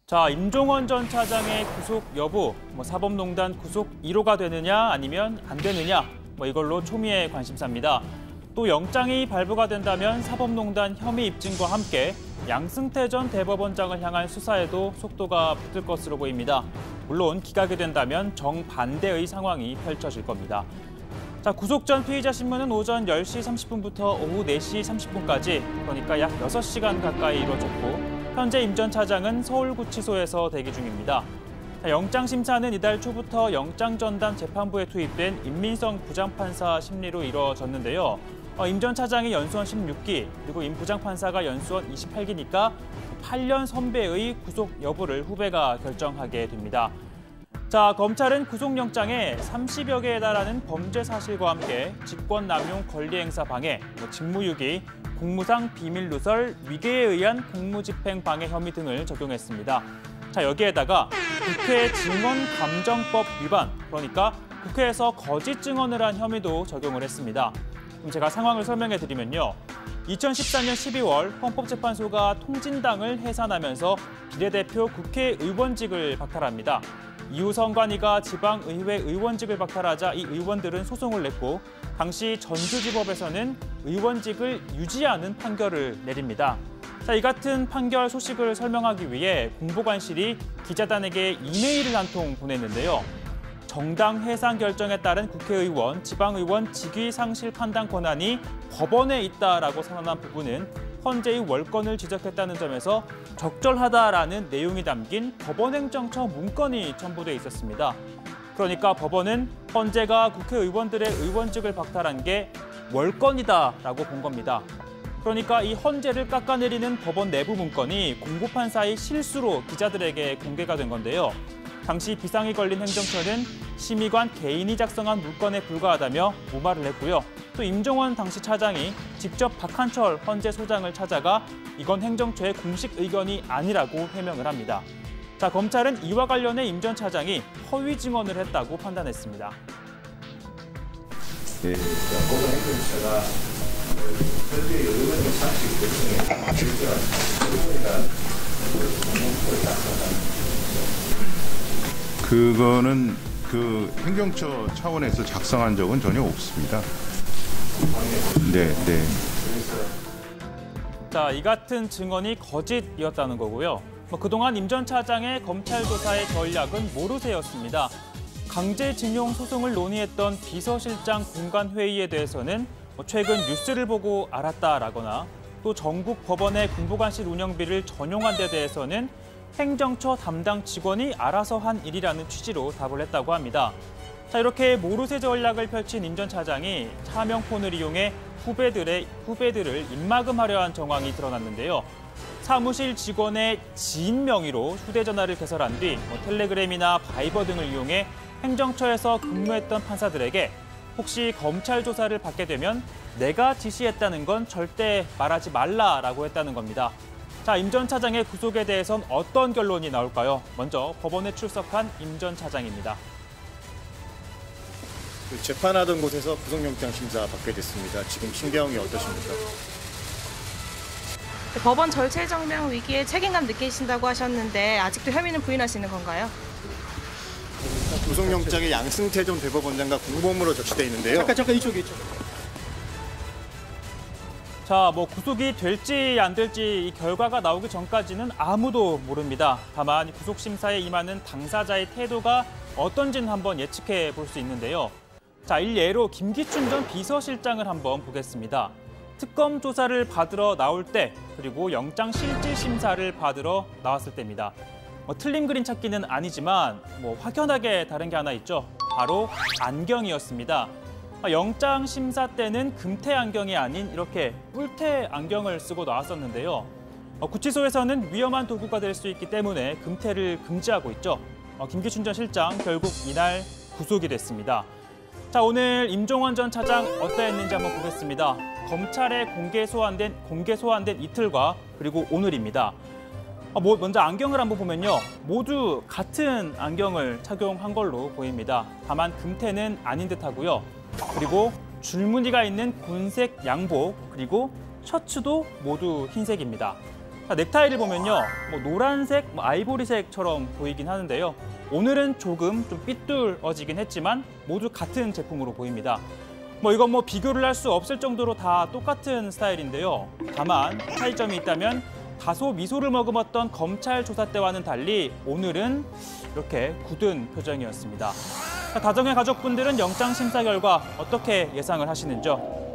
자, 임종원 전 차장의 구속 여부, 사법농단 구속 1호가 되느냐 아니면 안 되느냐, 이걸로 초미의 관심사입니다. 또 영장이 발부가 된다면 사법농단 혐의 입증과 함께 양승태 전 대법원장을 향한 수사에도 속도가 붙을 것으로 보입니다. 물론 기각이 된다면 정반대의 상황이 펼쳐질 겁니다. 자, 구속 전 피의자 신문은 오전 10시 30분부터 오후 4시 30분까지, 그러니까 약 6시간 가까이 이뤄졌고 현재 임 전 차장은 서울구치소에서 대기 중입니다. 자, 영장심사는 이달 초부터 영장전담 재판부에 투입된 임민성 부장판사 심리로 이뤄졌는데요. 임 전 차장이 연수원 16기, 그리고 임 부장판사가 연수원 28기니까 8년 선배의 구속 여부를 후배가 결정하게 됩니다. 자, 검찰은 구속영장에 30여 개에 달하는 범죄 사실과 함께 직권남용 권리행사 방해, 직무유기, 공무상 비밀누설, 위계에 의한 공무집행 방해 혐의 등을 적용했습니다. 자, 여기에다가 국회 증언감정법 위반, 그러니까 국회에서 거짓 증언을 한 혐의도 적용을 했습니다. 그럼 제가 상황을 설명해 드리면요. 2014년 12월 헌법재판소가 통진당을 해산하면서 비례대표 국회의원직을 박탈합니다. 이후 선관위가 지방의회 의원직을 박탈하자 이 의원들은 소송을 냈고 당시 전주지법에서는 의원직을 유지하는 판결을 내립니다. 자, 이 같은 판결 소식을 설명하기 위해 공보관실이 기자단에게 이메일을 한 통 보냈는데요. 정당 해산 결정에 따른 국회의원, 지방의원 직위 상실 판단 권한이 법원에 있다라고 선언한 부분은 헌재의 월권을 지적했다는 점에서 적절하다라는 내용이 담긴 법원행정처 문건이 첨부돼 있었습니다. 그러니까 법원은 헌재가 국회의원들의 의원직을 박탈한 게 월권이다라고 본 겁니다. 그러니까 이 헌재를 깎아내리는 법원 내부 문건이 공보판사의 실수로 기자들에게 공개가 된 건데요. 당시 비상이 걸린 행정처는 심의관 개인이 작성한 물건에 불과하다며 무마를 했고요. 또 임종원 당시 차장이 직접 박한철 헌재 소장을 찾아가 이건 행정처의 공식 의견이 아니라고 해명을 합니다. 자, 검찰은 이와 관련해 임 전 차장이 허위 증언을 했다고 판단했습니다. 네, 모든 행정처가 현재 의원의 상식 결정에 실제한 공무원을 작성한 그거는 그 행정처 차원에서 작성한 적은 전혀 없습니다. 네. 자, 이 같은 증언이 거짓이었다는 거고요. 그동안 임 전 차장의 검찰 조사의 전략은 모르쇠였습니다. 강제징용 소송을 논의했던 비서실장 공간회의에 대해서는 최근 뉴스를 보고 알았다라거나 또 전국 법원의 공보관실 운영비를 전용한 데 대해서는 행정처 담당 직원이 알아서 한 일이라는 취지로 답을 했다고 합니다. 자, 이렇게 모르쇠 전략을 펼친 임 전 차장이 차명폰을 이용해 후배들을 입막음하려 한 정황이 드러났는데요. 사무실 직원의 지인 명의로 휴대전화를 개설한 뒤 텔레그램이나 바이버 등을 이용해 행정처에서 근무했던 판사들에게 혹시 검찰 조사를 받게 되면 내가 지시했다는 건 절대 말하지 말라라고 했다는 겁니다. 자, 임 전 차장의 구속에 대해선 어떤 결론이 나올까요? 먼저 법원에 출석한 임 전 차장입니다. 재판하던 곳에서 구속영장 심사 받게 됐습니다. 지금 심경이 어떠십니까? 법원 절체정명 위기에 책임감 느끼신다고 하셨는데 아직도 혐의는 부인하시는 건가요? 구속영장에 양승태 전 대법원장과 공범으로 적시돼 있는데요. 잠깐 이쪽. 자, 구속이 될지 안 될지 이 결과가 나오기 전까지는 아무도 모릅니다. 다만 구속심사에 임하는 당사자의 태도가 어떤지는 한번 예측해 볼 수 있는데요. 자, 일례로 김기춘 전 비서실장을 한번 보겠습니다. 특검 조사를 받으러 나올 때, 그리고 영장 실질 심사를 받으러 나왔을 때입니다. 틀린 그림 찾기는 아니지만 확연하게 다른 게 하나 있죠. 바로 안경이었습니다. 영장 심사 때는 금태 안경이 아닌 이렇게 뿔테 안경을 쓰고 나왔었는데요. 구치소에서는 위험한 도구가 될 수 있기 때문에 금태를 금지하고 있죠. 김기춘 전 실장 결국 이날 구속이 됐습니다. 자, 오늘 임종원 전 차장 어떠했는지 한번 보겠습니다. 검찰에 공개 소환된 이틀과 그리고 오늘입니다. 먼저 안경을 한번 보면요. 모두 같은 안경을 착용한 걸로 보입니다. 다만 금태는 아닌 듯하고요. 그리고 줄무늬가 있는 곤색 양복, 그리고 셔츠도 모두 흰색입니다. 자, 넥타이를 보면요, 뭐 노란색, 뭐 아이보리색처럼 보이긴 하는데요. 오늘은 조금 좀 삐뚤어지긴 했지만 모두 같은 제품으로 보입니다. 뭐 이건 뭐 비교를 할 수 없을 정도로 다 똑같은 스타일인데요. 다만 차이점이 있다면 다소 미소를 머금었던 검찰 조사 때와는 달리 오늘은 이렇게 굳은 표정이었습니다. 자, 다정의 가족분들은 영장 심사 결과 어떻게 예상을 하시는지요?